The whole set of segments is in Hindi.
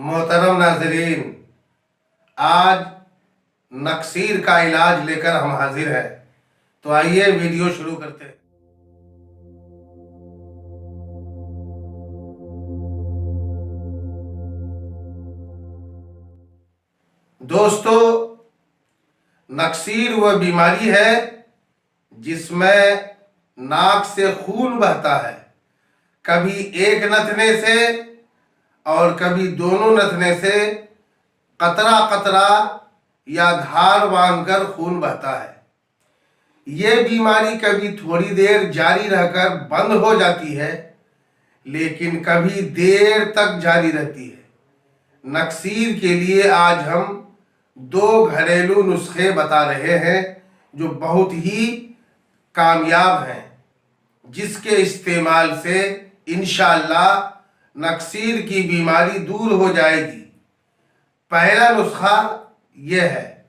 मोहतरम नाज़रीन, आज नक्सीर का इलाज लेकर हम हाजिर हैं। तो आइए वीडियो शुरू करते हैं। दोस्तों, नक्सीर वह बीमारी है जिसमें नाक से खून बहता है, कभी एक नथने से और कभी दोनों नथने से कतरा कतरा या धार बांधकर खून बहता है। ये बीमारी कभी थोड़ी देर जारी रहकर बंद हो जाती है, लेकिन कभी देर तक जारी रहती है। नक्सीर के लिए आज हम 2 घरेलू नुस्खे बता रहे हैं जो बहुत ही कामयाब हैं, जिसके इस्तेमाल से इंशाअल्लाह नक्सीर की बीमारी दूर हो जाएगी। पहला नुस्खा यह है,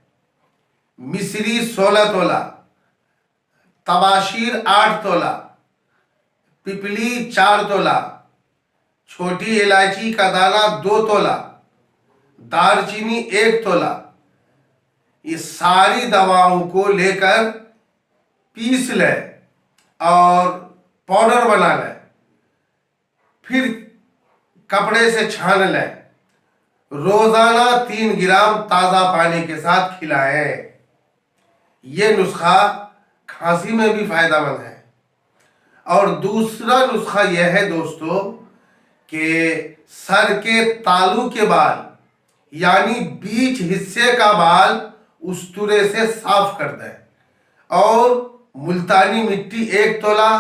मिस्री 16 तोला, तबाशीर 8 तोला, पिपली 4 तोला, छोटी इलायची का दाना 2 तोला, दालचीनी 1 तोला। ये सारी दवाओं को लेकर पीस लें और पाउडर बना लें, फिर कपड़े से छान लें। रोजाना 3 ग्राम ताज़ा पानी के साथ खिलाएं। ये नुस्खा खांसी में भी फायदेमंद है। और दूसरा नुस्खा यह है दोस्तों कि सर के तालू के बाल यानी बीच हिस्से का बाल उस्तुरे से साफ कर दें और मुल्तानी मिट्टी 1 तोला,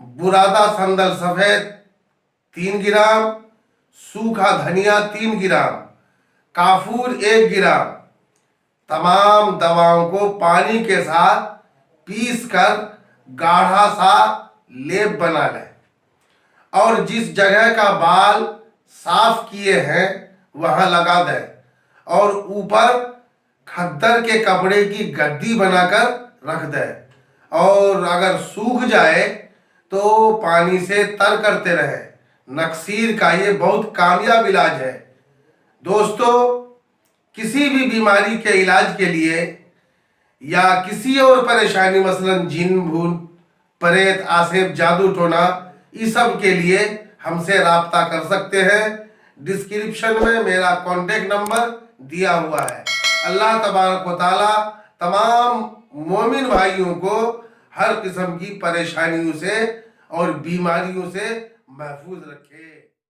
बुरादा संदल सफेद 3 ग्राम, सूखा धनिया 3 ग्राम, काफूर 1 ग्राम, तमाम दवाओं को पानी के साथ पीस कर गाढ़ा सा लेप बना लें और जिस जगह का बाल साफ किए हैं वहां लगा दें और ऊपर खद्दर के कपड़े की गद्दी बनाकर रख दें और अगर सूख जाए तो पानी से तर करते रहें। नक्सीर का ये बहुत कामयाब इलाज है। दोस्तों, किसी भी बीमारी के इलाज के लिए या किसी और परेशानी मसलन जिन भूत प्रेत आसेब जादू टोना, इस सब के लिए हमसे राब्ता कर सकते हैं। डिस्क्रिप्शन में मेरा कॉन्टेक्ट नंबर दिया हुआ है। अल्लाह तबारक व तआला तमाम मोमिन भाइयों को हर किस्म की परेशानियों से और बीमारियों से महफूज रखे।